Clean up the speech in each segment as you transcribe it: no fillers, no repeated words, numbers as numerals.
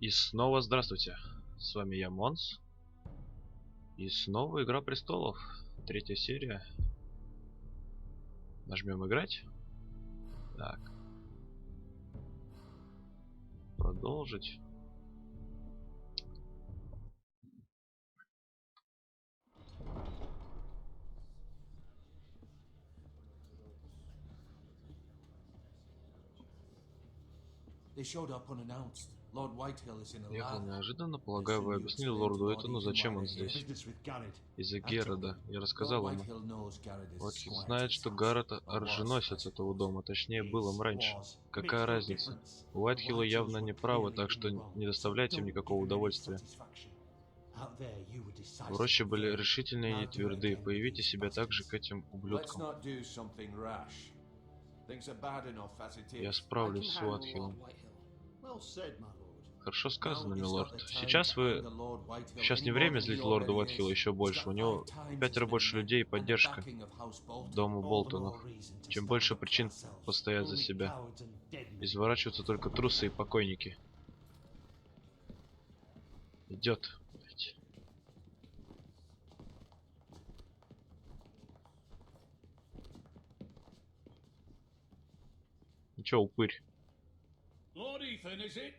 И снова здравствуйте, с вами я, Монс. И снова Игра Престолов, 3-я серия. Нажмем играть. Так. Продолжить. Ехал неожиданно, полагаю, вы объяснили лорду Этану, зачем он здесь. Из-за Геррода. Я рассказал ему. Уайтхилл знает, что Гаррет оруженосец этого дома, точнее, был им раньше. Какая разница? У Уайтхилла явно не правы, так что не доставляйте им никакого удовольствия. В роще были решительные и не твердые. Появите себя также к этим ублюдкам. Я справлюсь с Уайтхиллом. Хорошо сказано, милорд. Сейчас не время злить лорда Уайтхилла еще больше. У него 5 больше людей и поддержка дома Болтонов. Чем больше причин постоять за себя. Изворачиваются только трусы и покойники. Идет. Ничего, упырь.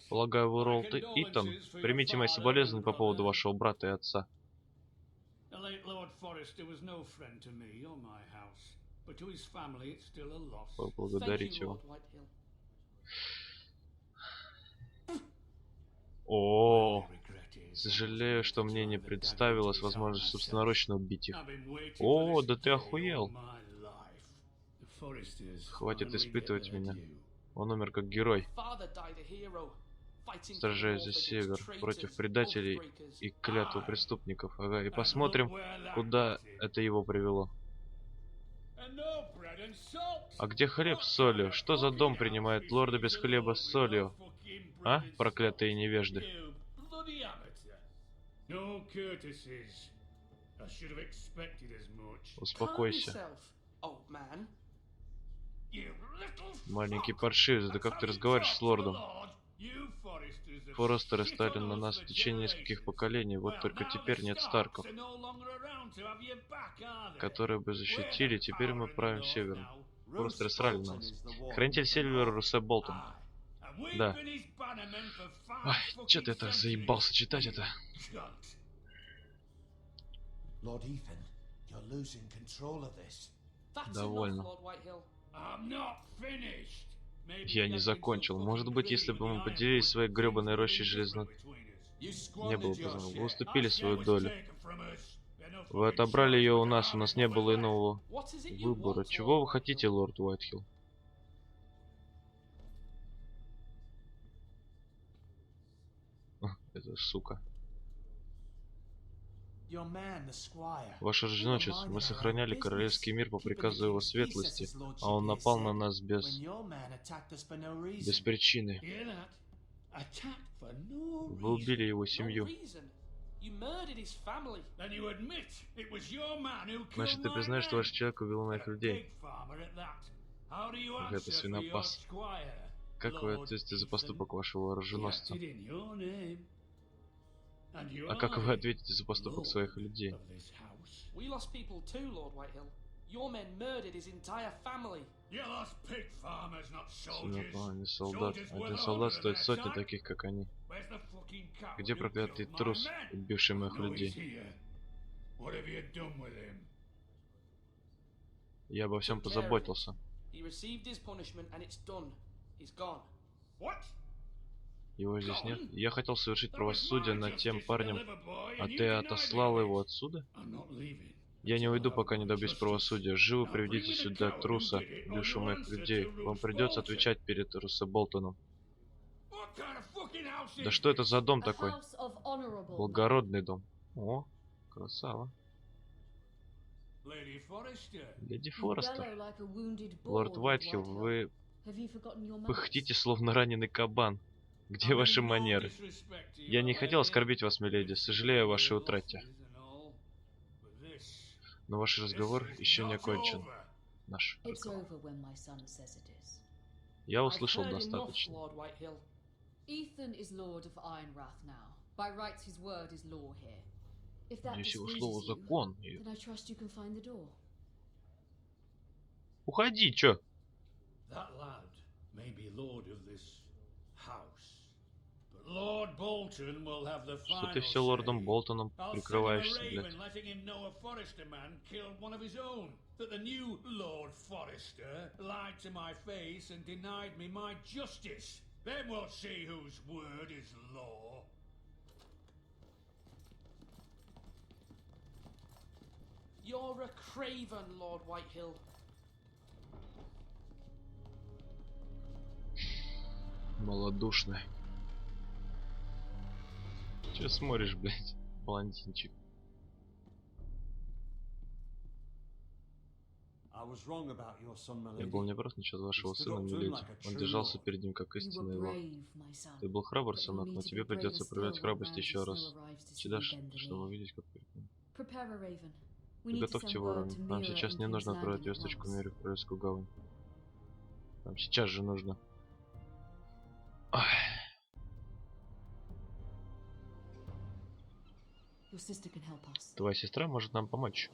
Полагаю, вы Ролд Итан. Примите мои соболезнования по поводу вашего брата и отца. Поблагодарить его. О, сожалею, что мне не представилась возможность собственноручно убить их. О, да ты охуел. Хватит испытывать меня. Он умер как герой, сражаясь за Север против предателей и клятву преступников. Ага, и посмотрим, куда это его привело. А где хлеб с солью? Что за дом принимает лорда без хлеба с солью? А, проклятые невежды? Успокойся. Маленький паршивец, да как ты разговариваешь с лордом? Форестеры стали на нас в течение нескольких поколений, вот только теперь нет Старков, которые бы защитили, теперь мы правим севером. Форестеры срали на нас. Хранитель Севера Русе Болтон. Да. Ай, чё-то я так заебался читать это. Довольно. Я не закончил. Может быть, если бы мы поделились своей гребаной рощей железно... Не было бы. Вы уступили свою долю. Вы отобрали ее у нас не было иного выбора. Чего вы хотите, лорд Уайтхилл? Это сука. Ваш оруженосец, мы сохраняли королевский мир по приказу его светлости, а он напал на нас без причины. Вы убили его семью. Значит, ты признаешь, что ваш человек убил моих людей? Это свинопас. Как вы ответите за поступок вашего оруженосца? А как вы ответите за поступок своих людей? Не солдат. Один солдат стоит сотни таких, как они. Где проклятый трус, убивший моих людей? Я обо всем позаботился. Его здесь нет. Я хотел совершить правосудие над тем парнем, а ты отослал его отсюда? Я не уйду, пока не добьюсь правосудия. Живо приведите сюда труса, убившего моих людей. Вам придется отвечать перед Русе Болтоном. Да что это за дом такой? Благородный дом. О, красава. Леди Форестер. Лорд Уайтхилл, вы пыхтите, словно раненый кабан. Где ваши манеры? Я не хотел оскорбить вас, миледи. Сожалею о вашей утрате. Но ваш разговор еще не окончен. Наш разговор. Я услышал достаточно. Ethan is Lord of Ironwrath now. By rights, his word is law here. If that Здесь его displeases слово you, закон. then I trust you can find the door. Уходи, чё? That lad may be lord of this house, but Lord Bolton will have the Что ты final все лордом say. Болтоном I'll send him a прикрываешься, блядь? raven letting him know a Forrester man killed one of his own. That the new Lord Forrester lied to my face and denied me my justice. Then we'll see whose word is law. You're a craven, Lord Whitehill. Малодушный. Че смотришь, блядь, блондинчик? Я был неправ насчет вашего сына, миледи. Он держался перед ним, как истинный лорд. Ты был храбр, сынок, но тебе придется проявлять храбрость еще раз. Сюда, чтобы увидеть, как перед ним. Приготовьте ворон. Нам сейчас не нужно отправить весточку Мере в Королевскую гавань. Нам сейчас же нужно. Ах. Твоя сестра может нам помочь.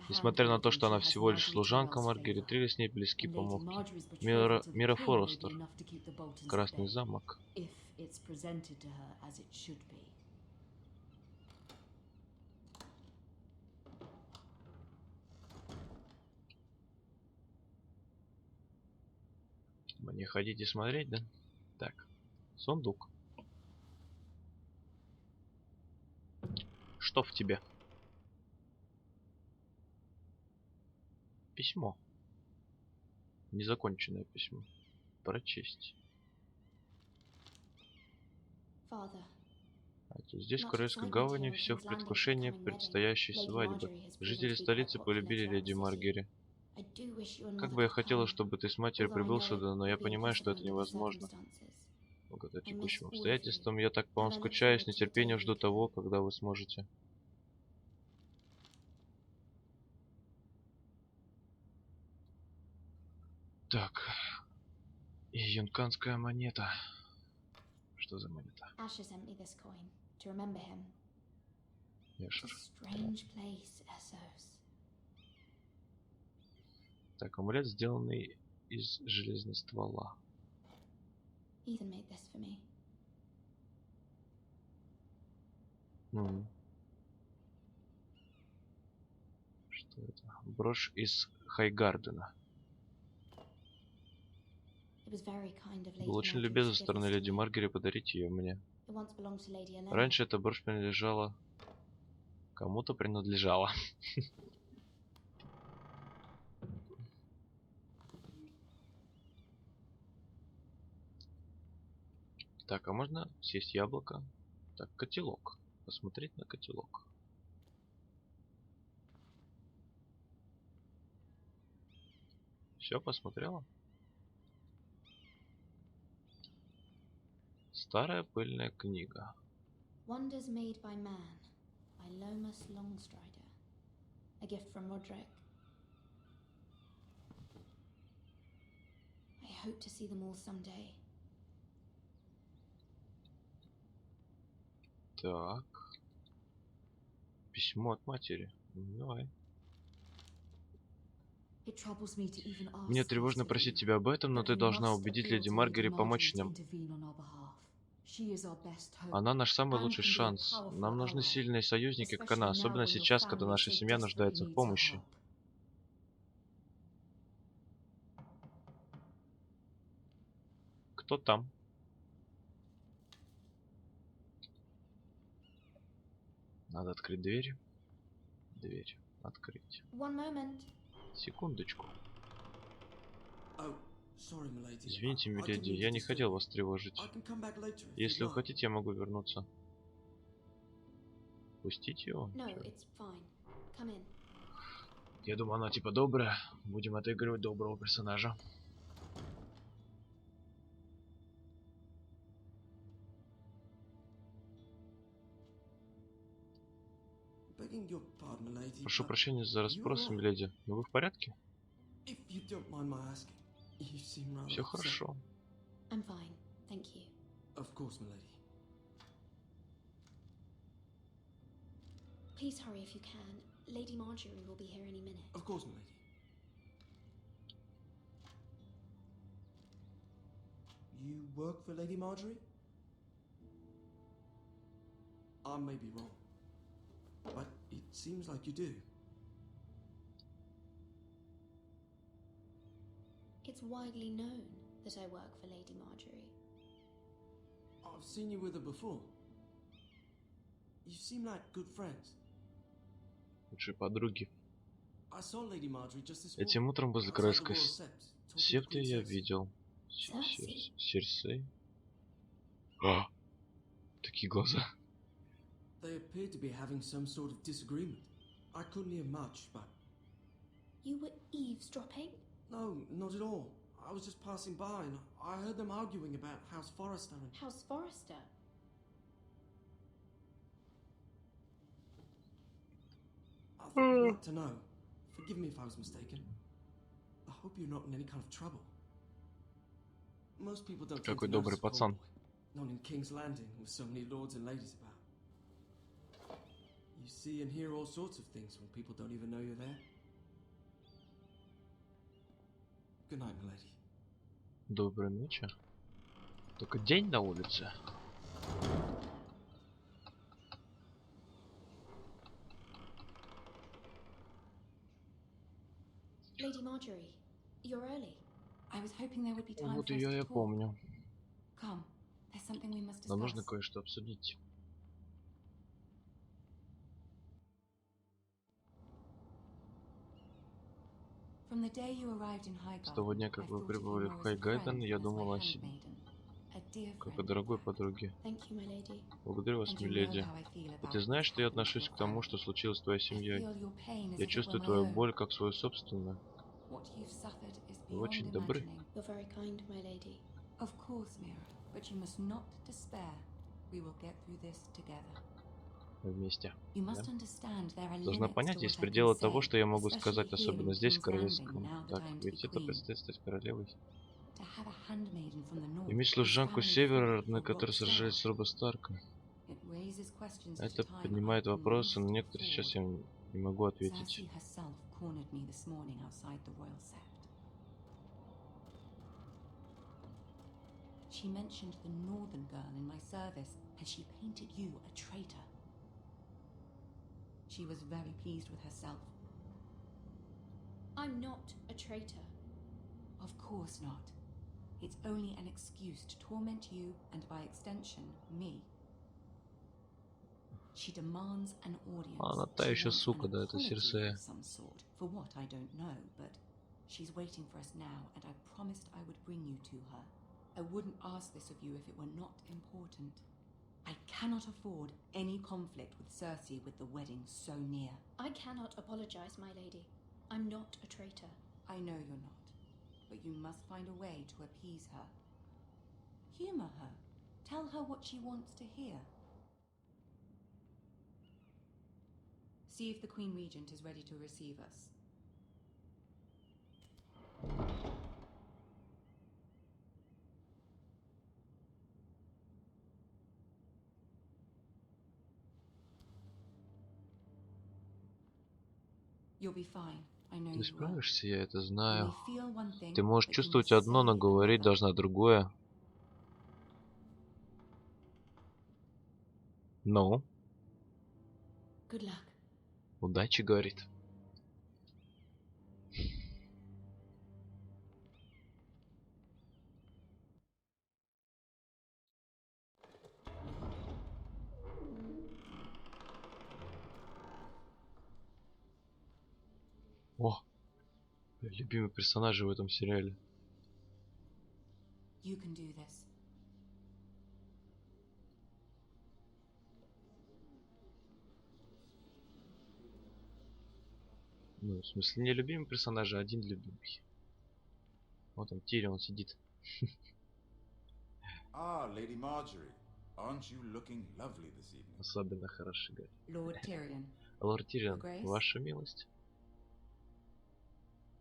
Несмотря на то, что она всего лишь служанка, Маргаret Трилли с ней близки помолвки. Мира Форестер. Красный замок. Мне ходить и смотреть, да? Так. Сундук. Что в тебе? Письмо. Незаконченное письмо. Прочесть. Здесь, в Королевской гавани, все в предвкушении предстоящей свадьбы. Жители столицы полюбили леди Маргери. Как бы я хотела, чтобы ты с матерью прибыл сюда, но я понимаю, что это невозможно. Благодаря текущим обстоятельствам я так по вам скучаю, с нетерпением жду того, когда вы сможете. Так. И юнканская монета. Что за монета? Яшер. Так, амулет, сделанный из железного ствола. Что это? Брошь из Хайгардена. Было очень любезно со стороны леди Маргери подарить ее мне. Раньше эта брошь принадлежала... Кому-то принадлежала. Так, а можно съесть яблоко? Так, котелок. Посмотреть на котелок. Все, посмотрела? Старая пыльная книга. Wonders made by man, by Lomas Longstrider. A gift from Roderick. I hope to see them all someday. Так. Письмо от матери. Давай. Мне тревожно просить тебя об этом, но ты должна убедить леди Маргери помочь нам. Она наш самый лучший шанс. Нам нужны сильные союзники, как она, особенно сейчас, когда наша семья нуждается в помощи. Кто там? Надо открыть дверь. Дверь. Открыть. Секундочку. Извините, миледи, я не хотел вас тревожить. Если вы хотите, я могу вернуться. Пустить его? Я думаю, она типа добрая. Будем отыгрывать доброго персонажа. Прошу прощения за расспросы, миледи, но вы в порядке? Все хорошо. Of course, milady. Please hurry if you can. Lady Marjorie will be here any minute. Of course, milady. You work for Lady Marjorie? I may be wrong, but it seems like you do. It's widely known that I work for Lady Marjorie. I've seen you with her before. You seem like good friends. Лучшие подруги. I saw Lady Marjorie just this Этим morning, утром возле outside the крайской royal sept, talking to септы я Princess. видел Cersei? Серсей. А, такие глаза. They appeared to be having some sort of disagreement. I couldn't hear much, but... You were eavesdropping? No, not at all. I was just passing by and I heard them arguing about House Forrester and... House Forrester? I thought you'd like to know. Forgive me if I was mistaken. I hope you're not in any kind of trouble. Most people don't tend to Какой добрый notice a cold пацан. boy, not in King's Landing with so many lords and ladies about. You see and hear all sorts of things when people don't even know you're there. Good night, milady. Доброй ночи. Только день на улице. Lady Marjorie, you're early. I was hoping there would be time Вот for us ее to я talk. помню. Come, there's something we must Нам нужно discuss. кое-что обсудить. From the day you arrived in С того Highgarden, дня, I как вы thought of you прибыли в more as a Хайгайден, friend я than as думал my о себе handmaiden. A dear как о friend, in дорогой fact. подруге. Thank you, my lady. Благодарю вас, And you know миледи. how I feel И about ты знаешь, what's что я happened to отношусь your к тому, family. что случилось с твоей I семьей. feel your pain as Я if it were чувствую my твою own. боль как свою собственную. What you've suffered is Вы beyond очень добры. imagining. You're very kind, my lady. Of course, Mira, but you must not despair. We will get through this together. Вместе. You Да? must understand there are Должна limits понять, to есть what I can пределы того, say, что я могу especially сказать, here особенно in здесь, в King's Landing, королевском. now that Так, I'm to be ведь это queen. предстоит стать королевой. To have a handmaiden from the north Иметь whose служанку family севера, fought на for которой Robb сражались Stark. с Робо Старка. It raises questions at Это a time поднимает I've been вопросы, на least некоторые сейчас я informed. не могу ответить. Cersei herself cornered me this morning outside the royal sept. She mentioned the northern girl in my service, and she painted you a traitor. She was very pleased with herself. I'm not a traitor. Of course not. It's only an excuse to torment you and, by extension, me. She demands an audience. Она та She еще wants сука, an да, это apology Серсея. of some sort. For what, I don't know, but she's waiting for us now, and I promised I would bring you to her. I wouldn't ask this of you if it were not important. I cannot afford any conflict with Cersei with the wedding so near. I cannot apologize, my lady. I'm not a traitor. I know you're not, but you must find a way to appease her. Humor her. Tell her what she wants to hear. See if the Queen Regent is ready to receive us. You'll be fine. I know Ты you will. справишься, я это You may знаю. feel one thing, Ты можешь but you чувствовать must одно, но say говорить another. должна другое. Ну, Good luck. удачи, говорит. О, любимый персонаж в этом сериале. You can do this. Ну, в смысле, не любимый персонаж, а один любимый. Вот он, Тирион сидит. Ah, Lady Marjorie. Aren't you looking lovely this evening? Особенно хороший, говорит. Lord Tyrion, Лорд Тирион, Your Grace? ваша милость.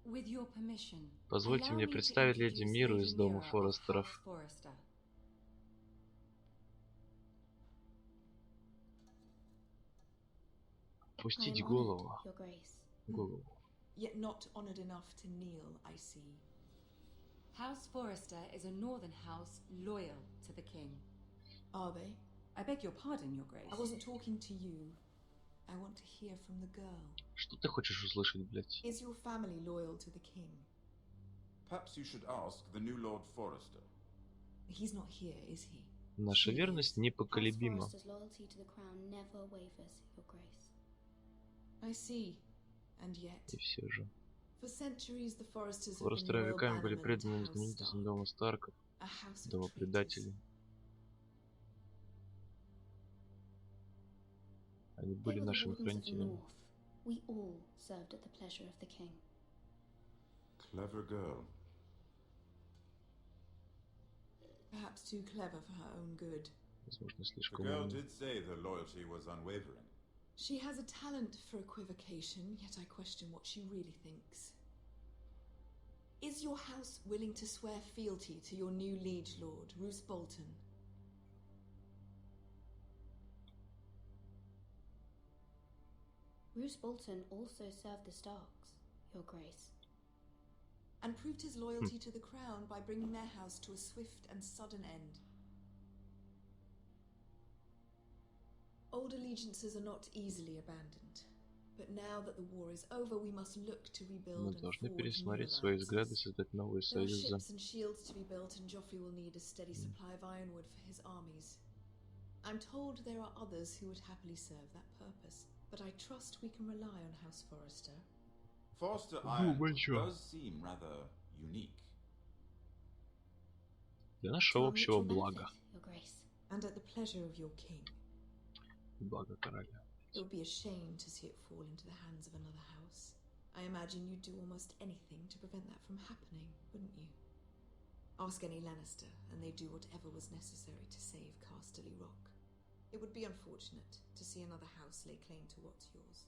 with your permission, Позвольте allow мне me to представить леди introduce Миру Lady из дома Mira of Форестеров. House Forrester. Опустить honored, голову. Your Grace. Голову. Yet not honored enough to kneel, I see. House Forrester is a northern house loyal to the king. Are they? I beg your pardon, Your Grace. I wasn't talking to you. I want to hear from the girl. Что ты хочешь услышать, блядь? Is your family loyal to the king? Perhaps you should ask the new Lord Forrester. He's not here, is he? Наша верность House непоколебима. Forrester's loyalty to the crown never wavers, Your Grace. I see. And yet, И все же. for centuries the Forresters have been Форестеры loyal веками были bannermen to преданы House знаменитостям Stark, дома Старков, a house of дома traitors. предателей. Они They были were the нашими wardens of the хранителями. North. We all served at the pleasure of the king. Clever girl. Perhaps too clever for her own good. Возможно, The слишком girl умны. did say the loyalty was unwavering. She has a talent for equivocation, yet I question what she really thinks. Is your house willing to swear fealty to your new liege lord, Roose Bolton? Roose Bolton also served the Starks, Your Grace. And proved his loyalty to the crown by bringing their house to a swift and sudden end. Old allegiances are not easily abandoned. But now that the war is over, we must look to rebuild Мы and должны forge new пересмотреть свои взгляды, alliances. создать новые There are союзы. ships and shields to be built, and Joffrey will need a steady supply of ironwood for his armies. I'm told there are others who would happily serve that purpose, but I trust we can rely on House Forrester. Forrester Ну, Ironwood большое. does seem rather unique. Для To нашего our общего mutual блага. benefit, Your Grace. And at the pleasure of your king. Блага короля. It would be a shame to see it fall into the hands of another house. I imagine you'd do almost anything to prevent that from happening, wouldn't you? Ask any Lannister, and they'd do whatever was necessary to save Casterly Rock. It would be unfortunate to see another house lay claim to what's yours.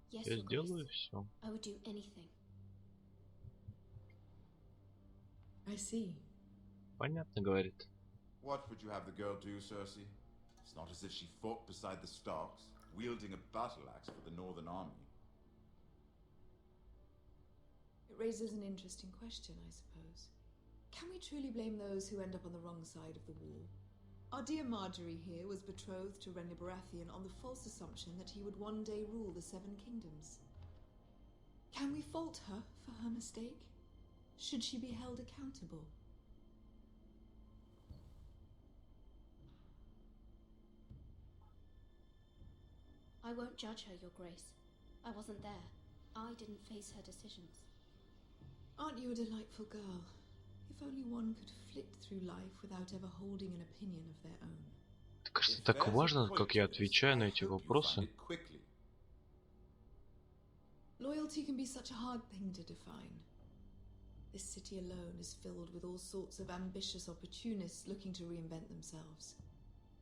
Yes, Я Your сделаю Grace. все. I would do anything. I see. Понятно, говорит. What would you have the girl do, Cersei? It's not as if she fought beside the Starks, wielding a battle axe for the Northern Army. It raises an interesting question, I suppose. Can we truly blame those who end up on the wrong side of the war? Our dear Marjorie here was betrothed to Renly Baratheon on the false assumption that he would one day rule the Seven Kingdoms. Can we fault her for her mistake? Should she be held accountable? I won't judge her, Your Grace. I wasn't there. I didn't face her decisions. Aren't you a delightful girl? If only one could flit through life without ever holding an opinion of their own. Это кажется If так there's a важно, point как я to this, отвечаю на I эти hope you вопросы. find it quickly. Loyalty can be such a hard thing to define. This city alone is filled with all sorts of ambitious opportunists looking to reinvent themselves,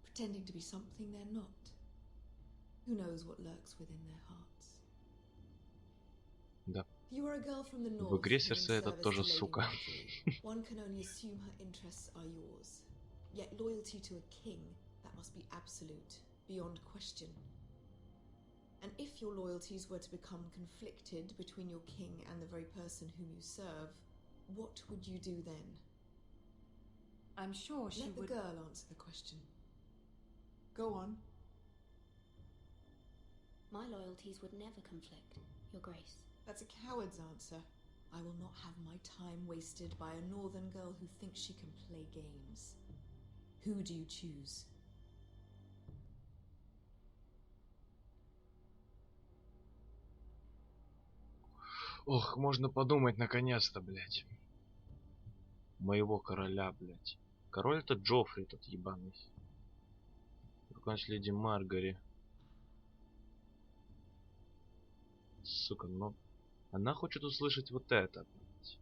pretending to be something they're not. Who knows what lurks within their hearts? Да. You are a girl from the north. В игре who in Серсей это service тоже to Lady сука. Marjorie. One can only assume her interests are yours. Yet loyalty to a king, that must be absolute, beyond question. And if your loyalties were to become conflicted between your king and the very person whom you serve, what would you do then? I'm sure she Let the would. girl answer the question. Go on. My loyalties would never conflict, Your Grace. That's a coward's answer. I will not have my time wasted by a northern girl who thinks she can play games. Who do you choose? Ох, можно подумать наконец-то, блядь. Моего короля, блядь. Король это Джоффри, этот ебаный. Какая-нибудь леди Маргари. Сука, ну... Она хочет услышать вот это, блядь.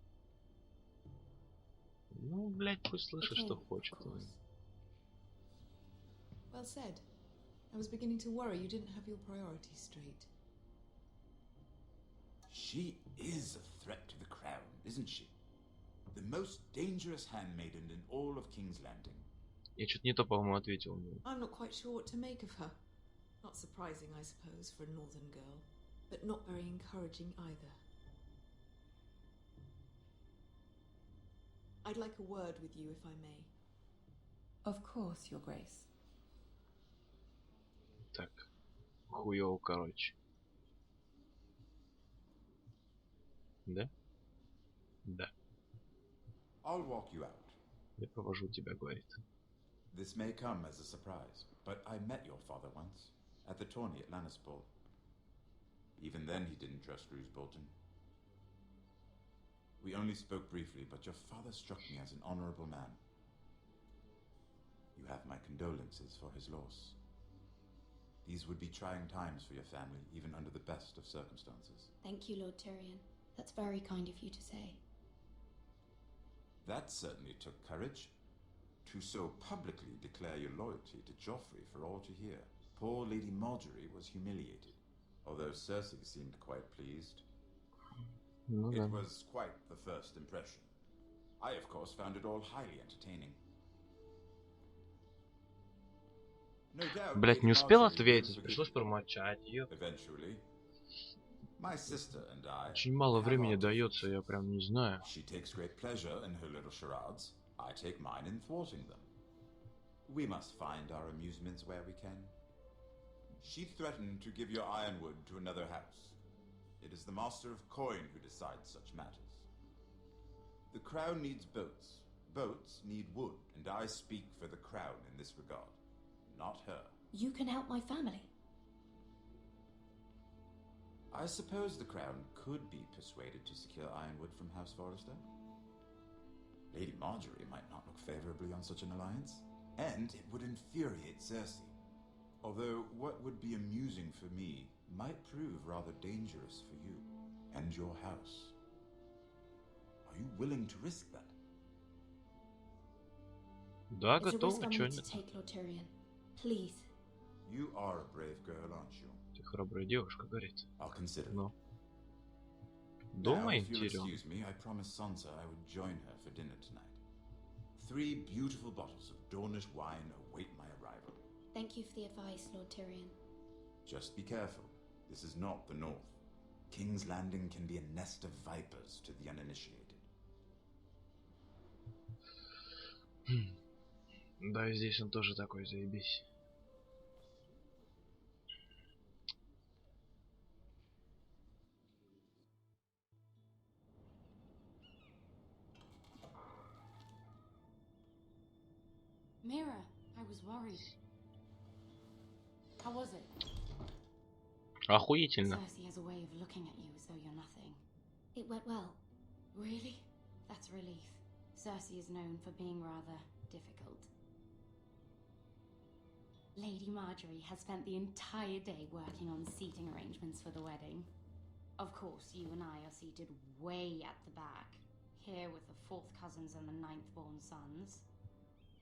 Ну, блядь, пусть слышит, The что king, of хочет. course. Well said. I was beginning to worry you didn't have your priorities straight. She is a threat to the crown, isn't she? The most dangerous handmaiden in all of King's Landing. Я что-то не то, по-моему, ответил. I'm not quite sure what to make of her. Not surprising, I suppose, for a northern girl, but not very encouraging either. I'd like a word with you, if I may. Of course, Your Grace. Так, хуёво, короче. Да? Да. I'll walk you out. Я провожу тебя, говорит. This may come as a surprise, but I met your father once, at the tourney at Lannisport. Even then he didn't trust Roose Bolton. We only spoke briefly, but your father struck me as an honorable man. You have my condolences for his loss. These would be trying times for your family, even under the best of circumstances. Thank you, Lord Tyrion. That's very kind of you to say. That certainly took courage. To so publicly declare your loyalty to Joffrey for all to hear. Poor Lady Margaery was humiliated, although Cersei seemed quite pleased. Ну да. It was quite the first impression. I, of course, found it all highly entertaining. No doubt, Блять, не Lady успел Margaery will ответить, forgive пришлось you. промолчать ее. Eventually, my sister and I Очень мало have времени our дается, я differences. прям не знаю. She takes great pleasure in her little charades. I take mine in thwarting them. We must find our amusements where we can. She threatened to give your ironwood to another house. It is the Master of Coin who decides such matters. The crown needs boats. Boats need wood, and I speak for the crown in this regard, not her. You can help my family. I suppose the crown could be persuaded to secure ironwood from House Forrester. Lady Margaery might not look favorably on such an alliance, and it would infuriate Cersei. Although what would be amusing for me might prove rather dangerous for you and your house. Are you willing to risk that? Да, It's a готов, risk а I'm чё willing to нет? take, Lord Tyrion. Please. You are a brave girl, aren't you? Ты храбрая девушка, говорит. I'll consider it. Ну. Now, Думай, if you'll Тирион. excuse me, I promised Sansa I would join her for dinner tonight. 3 beautiful bottles of Dornish wine await my arrival. Thank you for the advice, Lord Tyrion. Just be careful. This is not the North. King's Landing can be a nest of vipers to the uninitiated. Да, и здесь он тоже такой, заебись. Mira, I was worried. How was it? Охуительно. Cersei has a way of looking at you as though you're nothing. It went well. Really? That's a relief. Cersei is known for being rather difficult. Lady Margaery has spent the entire day working on seating arrangements for the wedding. Of course, you and I are seated way at the back, here with the 4th cousins and the 9th-born sons.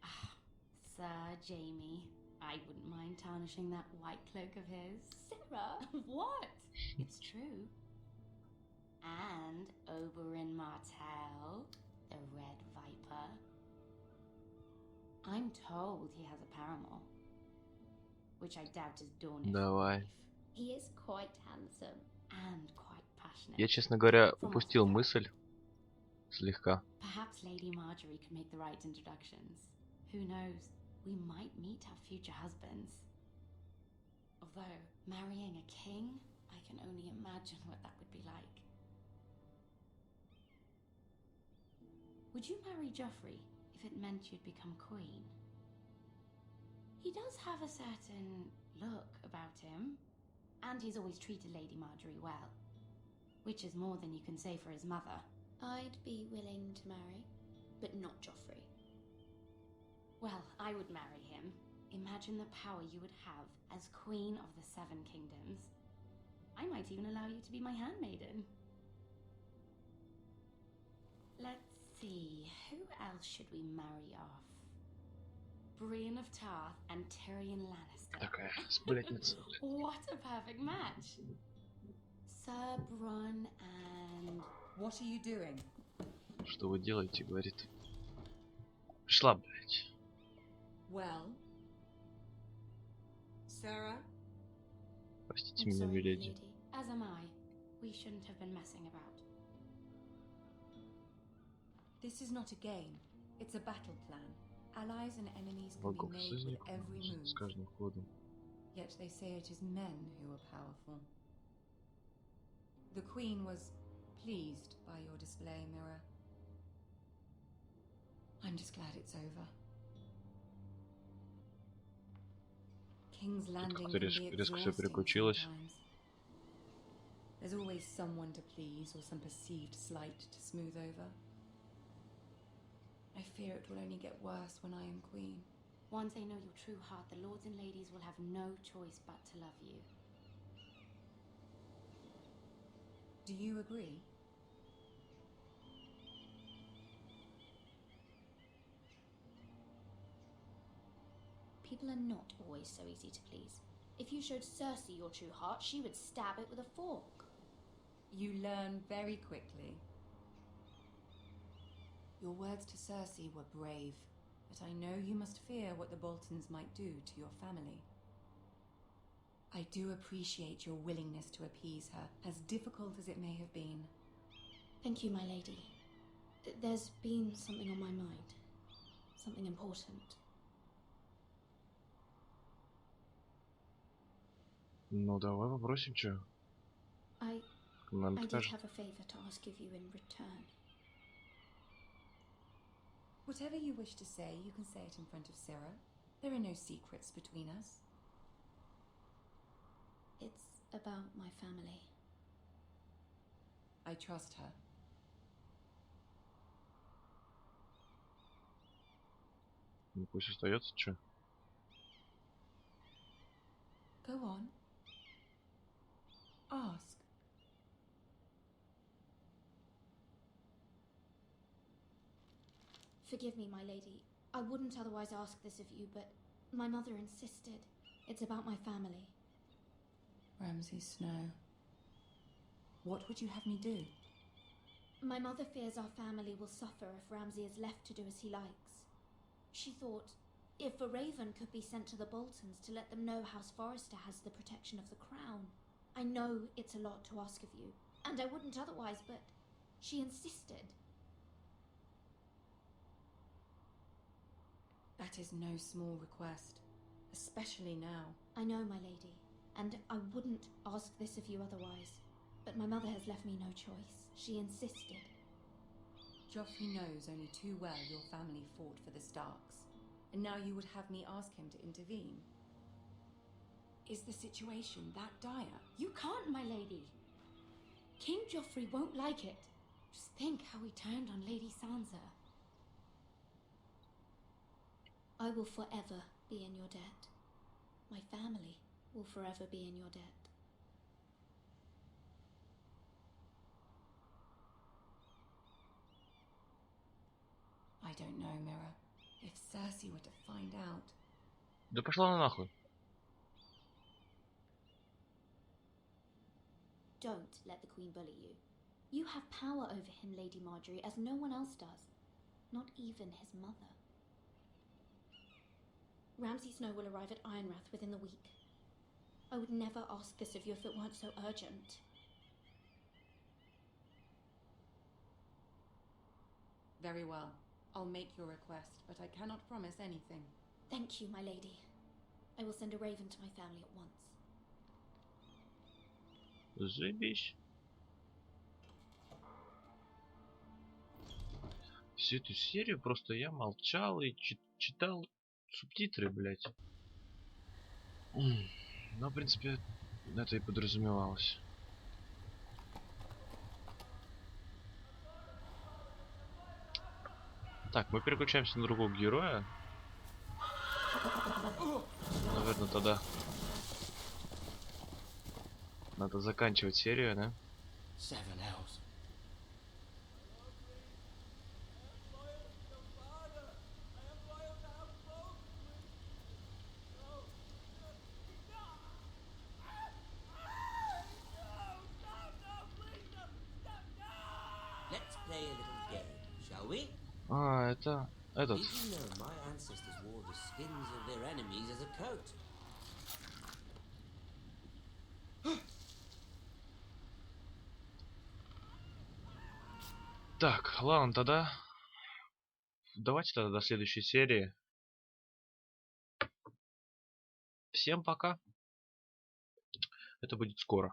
Ah, Sir Jaime, I wouldn't mind tarnishing that white cloak of his. Sarah! What? It's true. And Oberyn Martell, the Red Viper. I'm told he has a paramour, which I doubt is Dornish. Давай. He is quite handsome. And quite passionate. Я, честно говоря, упустил мысль. Слегка. Perhaps Lady Margaery could make the right introductions. Who knows? We might meet our future husbands. Although, marrying a king, I can only imagine what that would be like. Would you marry Joffrey if it meant you'd become queen? He does have a certain look about him, and he's always treated Lady Margaery well, which is more than you can say for his mother. I'd be willing to marry, but not Joffrey. Well, I would marry him. Imagine the power you would have as Queen of the 7 Kingdoms. I might even allow you to be my handmaiden. Let's see, who else should we marry off? Brienne of Tarth and Tyrion Lannister. Такая сплетница. What a perfect match! Sir Bronn and... What are you doing? Что вы делаете, говорит. Шла, блять. Well, Sarah, Простите I'm меня, sorry, my миледи. lady. As am I. We shouldn't have been messing about. This is not a game. It's a battle plan. Allies and enemies can be Богов made with союзник every с move. каждым ходом. Yet they say it is men who are powerful. The Queen was pleased by your display, Mirror. I'm just glad it's over. King's Landing как-то can be резко всё exhausting переключилось. sometimes. There's always someone to please or some perceived slight to smooth over. I fear it will only get worse when I am Queen. Once they know your true heart, the lords and ladies will have no choice but to love you. Do you agree? People are not always so easy to please. If you showed Cersei your true heart, she would stab it with a fork. You learn very quickly. Your words to Cersei were brave, but I know you must fear what the Boltons might do to your family. I do appreciate your willingness to appease her, as difficult as it may have been. Thank you, my lady. There's been something on my mind. Something important. Ну давай попросим, чё? I Нам did скажет. have a favor to ask of you in return. Whatever you wish to say, you can say it in front of Sarah. There are no secrets between us. It's about my family. I trust her. Ну пусть остается, чё? Go on. Ask. Forgive me, my lady. I wouldn't otherwise ask this of you, but my mother insisted. It's about my family. Ramsay Snow. What would you have me do? My mother fears our family will suffer if Ramsay is left to do as he likes. She thought, if a raven could be sent to the Boltons to let them know House Forrester has the protection of the crown. I know it's a lot to ask of you, and I wouldn't otherwise, but she insisted. That is no small request, especially now. I know, my lady, and I wouldn't ask this of you otherwise, but my mother has left me no choice. She insisted. Joffrey knows only too well your family fought for the Starks, and now you would have me ask him to intervene. Is the situation that dire? You can't, my lady. King Joffrey won't like it. Just think how he turned on Lady Sansa. I will forever be in your debt. My family will forever be in your debt. I don't know, Mirror. If Cersei were to find out... Да пошла она нахуй. Don't let the Queen bully you. You have power over him, Lady Marjorie, as no one else does. Not even his mother. Ramsay Snow will arrive at Ironrath within the week. I would never ask this of you if it weren't so urgent. Very well. I'll make your request, but I cannot promise anything. Thank you, my lady. I will send a raven to my family at once. Заебись. Всю эту серию просто я молчал и читал субтитры, блять. Ну, в принципе, это и подразумевалось. Так, мы переключаемся на другого героя. Наверное, тогда надо заканчивать серию, да? Let's play a little game, shall we? А, это этот. Did you know my ancestors wore the skins of their enemies as a coat? Так, ладно, тогда давайте тогда до следующей серии. Всем пока. Это будет скоро.